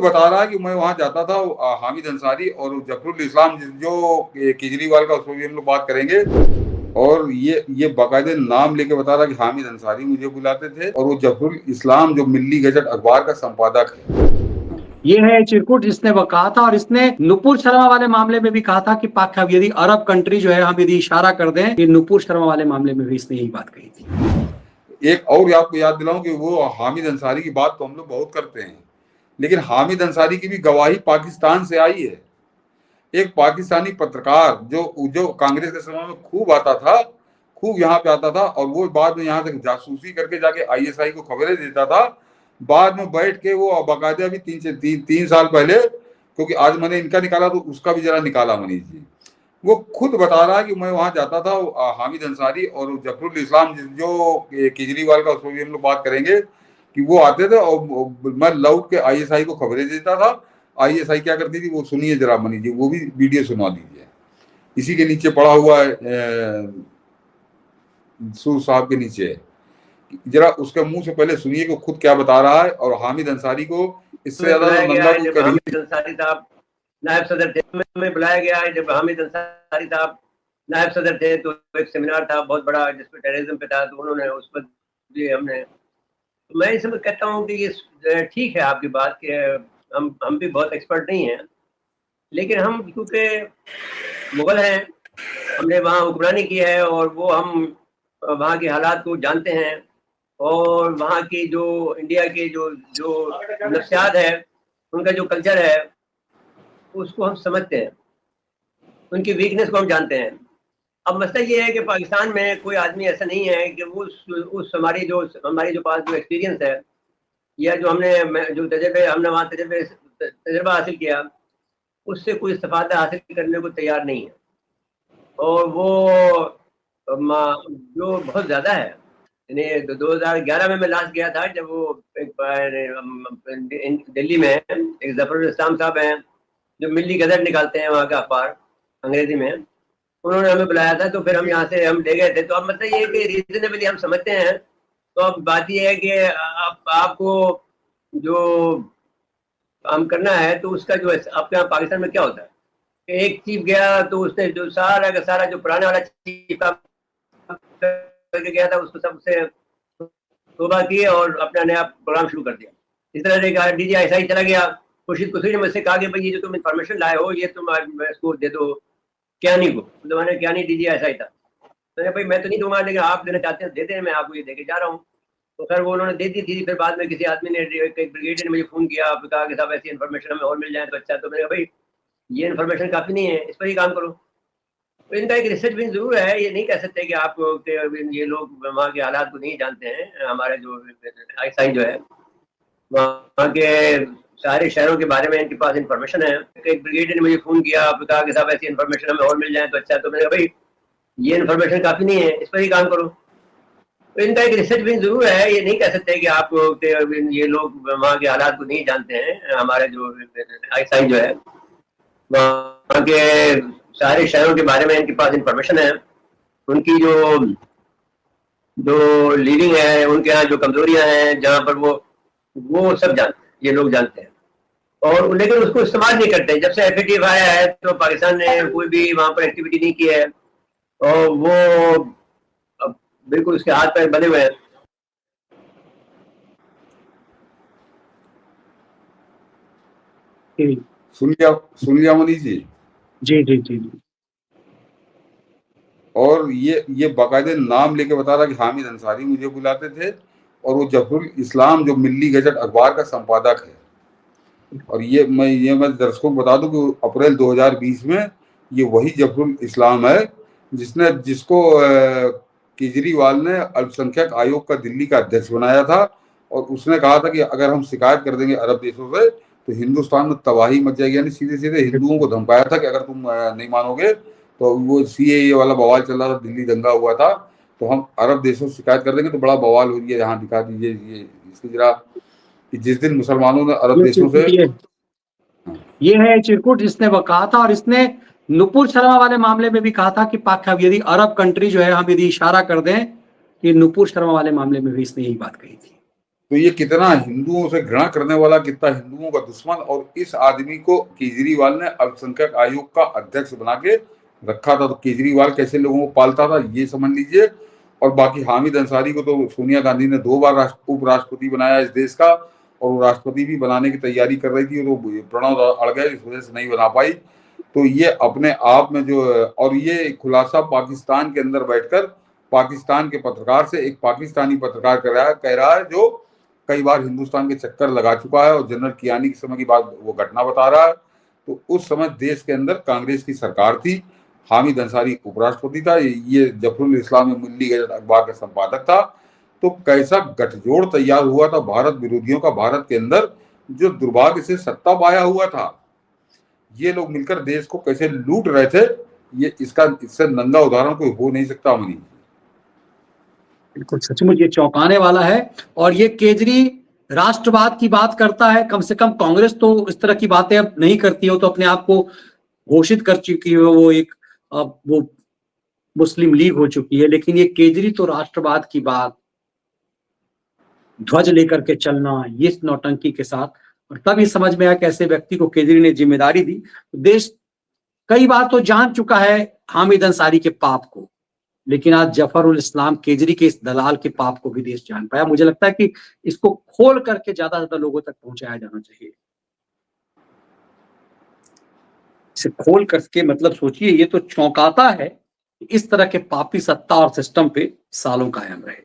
बता रहा है कि मैं वहां जाता था, हामिद अंसारी और जफरुल इस्लाम जो केजरीवाल का, उस पर भी हम लोग बात करेंगे। और ये बाकायदे नाम लेके बता रहा कि हामिद अंसारी मुझे बुलाते थे, और वो जफरुल इस्लाम जो मिल्ली गजट अखबार का संपादक है। ये है चिरकुट जिसने वो कहा था, और इसने नुपुर शर्मा वाले मामले में भी कहा था कि पाक यदि अरब कंट्री जो है हम यदि इशारा कर दें, कि नुपुर शर्मा वाले मामले में भी इसने यही बात कही थी। एक और आपको याद दिलाऊं कि वो हामिद अंसारी की बात तो हम लोग बहुत करते हैं, लेकिन हामिद अंसारी की भी गवाही पाकिस्तान से आई है। एक पाकिस्तानी पत्रकार जो जो कांग्रेस के समय में खूब आता था, खूब यहाँ पे आता था, और वो बाद में यहाँ से जासूसी करके जाके आईएसआई को खबरें देता था। बाद में बैठ के वो बाकायदा भी तीन साल पहले, क्योंकि आज मैंने इनका निकाला तो उसका भी जरा निकाला मनीष जी, वो खुद बता रहा है कि मैं वहां जाता था, हामिद अंसारी और जफरुल इस्लाम जो केजरीवाल का, उस पर भी हम लोग बात करेंगे, कि वो आते थे और मैं लौट के आईएसआई को खबरें देता था। आईएसआई क्या करती थी वो सुनिए जरा मनीष जी, वो भी वीडियो सुनवा दीजिए। इसी के नीचे पड़ा हुआ है, सूर साहब के नीचे, जरा उसके मुंह से पहले सुनिए कि खुद क्या बता रहा है। और हामिद अंसारी को इससे ज्यादा नंदा को कभी हामिद अंसारी साहब नायब सदर थे, में बुलाया गया है। जब हामिद अंसारी साहब नायब सदर थे तो एक सेमिनार था बहुत बड़ा जिसमें टेररिज्म पे था, तो उन्होंने उस पर भी हमने, तो मैं इसमें कहता हूँ कि ये ठीक है आपकी बात कि हम भी बहुत एक्सपर्ट नहीं हैं, लेकिन हम क्योंकि मुगल हैं, हमने वहाँ हुक्मरानी की है, और वो हम वहाँ के हालात को जानते हैं, और वहाँ की जो इंडिया के जो जो नफ्सियात है, उनका जो कल्चर है उसको हम समझते हैं, उनकी वीकनेस को हम जानते हैं। अब मसला ये है कि पाकिस्तान में कोई आदमी ऐसा नहीं है कि वो उस हमारी जो पास जो एक्सपीरियंस है, या जो जो हमने वहाँ तजर्बा हासिल किया, उससे कोई इस्तेफादा हासिल करने को तैयार नहीं है। और वो जो बहुत ज़्यादा है, यानी 2011 में मैं लास्ट गया था, जब वो एक दिल्ली में एक जफरुल इस्लाम साहब हैं जो मिल्ली गजट निकालते हैं वहाँ का अखबार अंग्रेजी में, उन्होंने हमें बुलाया था, तो फिर हम यहाँ से हम ले गए थे। तो अब मतलब ये है कि रीजनेबली हम समझते हैं। तो अब बात ये है कि आपको जो काम करना है तो उसका जो आपके यहाँ पाकिस्तान में क्या होता है, एक चीफ गया तो उसने जो सारा का सारा जो पुराने वाला चीफ करके गया था उसको सबसे तोबा की और अपना नया प्रोग्राम शुरू कर दिया। इस तरह से DGI चला गया, खुर्शीद कुसरी ने मुझसे कहा कि भाई ये जो तुम इन्फॉर्मेशन लाए हो ये तुम इसको दे दो क्यानी को। तो मैंने क्यानी DGI था, मैंने भाई मैं तो नहीं दूंगा, लेकिन आप देना चाहते हैं दे दें, मैं आपको ये देके जा रहा हूँ। तो खैर वो उन्होंने दे दी थी। फिर बाद में किसी आदमी ने, एक ब्रिगेडियर ने मुझे फ़ोन किया, कहा कि साहब ऐसी इन्फॉर्मेशन हमें और मिल जाए तो अच्छा। तो मैंने कहा भाई ये इन्फॉर्मेशन काफ़ी नहीं है, इस पर ही काम करो। तो इनका एक रिसर्च भी जरूर है, ये नहीं कह सकते कि आप ये लोग वहाँ के हालात को नहीं जानते हैं। हमारे जो आईएसआई जो है वहाँ के सारे शहरों के बारे में इनके पास इंफॉर्मेशन है। एक ब्रिगेडियर ने मुझे फ़ोन किया, कहा कि साहब ऐसी इन्फॉर्मेशन हमें और मिल जाए तो अच्छा। तो मैंने कहा भाई ये इन्फॉर्मेशन काफ़ी नहीं है, इस पर ही काम करो। तो इनका एक रिसर्च भी जरूर है, ये नहीं कह सकते कि आप ये लोग वहाँ के हालात को नहीं जानते हैं। हमारे जो आईएसआई जो है वहाँ के सारे शहरों के बारे में इनके पास इंफॉर्मेशन है, उनकी जो लीडिंग है, उनके यहाँ जो कमजोरियां हैं, जहाँ पर वो सब जानते हैं, ये लोग जानते हैं, और लेकिन उसको इस्तेमाल नहीं करते। जब से FATF आया है तो पाकिस्तान ने कोई भी वहाँ पर एक्टिविटी नहीं की है, और वो बिल्कुल उसके हाथ पैर बने हुए हैं। सुन लिया मनीष जी? जी जी जी जी। और ये बाकायदे नाम लेके बता रहा कि हामिद अंसारी मुझे बुलाते थे, और वो जफरुल इस्लाम जो मिल्ली गजट अखबार का संपादक है। और मैं दर्शकों को बता दूं कि अप्रैल 2020 में ये वही जफरुल इस्लाम है जिसको केजरीवाल ने अल्पसंख्यक आयोग का दिल्ली का अध्यक्ष बनाया था, और उसने कहा था कि अगर हम शिकायत कर देंगे अरब देशों से तो हिंदुस्तान में तबाही मच जाएगी। यानी सीधे सीधे हिंदुओं को धमकाया था कि अगर तुम नहीं मानोगे तो वो CAA वाला बवाल चल रहा था, दिल्ली दंगा हुआ था, तो हम अरब देशों से शिकायत कर देंगे तो बड़ा बवाल हो गया। यहाँ दिखा दीजिए ये इसकी जरा, कि जिस दिन मुसलमानों ने अरब देशों से, ये है चिरकुट जिसने वो कहा था, और इसने नुपुर शर्मा वाले मामले में भी कहा था कि पाक यदि अरब कंट्री जो है हम यदि इशारा कर दें, कि नुपुर शर्मा वाले मामले में भी इसने यही बात कही थी। तो ये कितना हिंदुओं से घृणा करने वाला, कितना हिंदुओं का दुश्मन। और इस आदमी को केजरीवाल ने अल्पसंख्यक आयोग का अध्यक्ष बना के रखा था। तो केजरीवाल कैसे लोगों को पालता था ये समझ लीजिए। और बाकी हामिद अंसारी को तो सोनिया गांधी ने 2 बार उपराष्ट्रपति बनाया इस देश का, और वो राष्ट्रपति भी बनाने की तैयारी कर रही थी, तो प्रणब अड़ गए, इस वजह से नहीं बना पाई। तो ये अपने आप में जो, और ये खुलासा पाकिस्तान के अंदर बैठकर पाकिस्तान के पत्रकार से एक पाकिस्तानी पत्रकार कह रहा है जो कई बार हिंदुस्तान के चक्कर लगा चुका है, और जनरल कियानी के समय की बात वो घटना बता रहा है। तो उस समय देश के अंदर कांग्रेस की सरकार थी, हामिद अंसारी उपराष्ट्रपति था, ये जफरुल इस्लाम मिल्ली गजट अखबार का संपादक था। तो कैसा गठजोड़ तैयार हुआ था भारत विरोधियों का, भारत के अंदर जो दुर्भाग्य से सत्ता पाया हुआ था, ये लोग मिलकर देश को कैसे लूट रहे थे, ये इससे नंगा उदाहरण कोई हो नहीं सकता। मनी बिल्कुल सचमुच ये चौंकाने वाला है। और ये केजरी राष्ट्रवाद की बात करता है, कम से कम कांग्रेस तो इस तरह की बातें अब नहीं करती हो, तो अपने आप को घोषित कर चुकी है वो एक वो मुस्लिम लीग हो चुकी है। लेकिन ये केजरी तो राष्ट्रवाद की बात, ध्वज लेकर के चलना, ये नौटंकी के साथ। और तब ये समझ में आया कैसे व्यक्ति को केजरी ने जिम्मेदारी दी। देश कई बार तो जान चुका है हामिद अंसारी के पाप को, लेकिन आज जफरुल इस्लाम केजरी के इस दलाल के पाप को भी देश जान पाया। मुझे लगता है कि इसको खोल करके ज्यादा से ज्यादा लोगों तक पहुंचाया जाना चाहिए। इसे खोल करके मतलब सोचिए, ये तो चौंकाता है कि इस तरह के पापी सत्ता और सिस्टम पे सालों कायम रहे।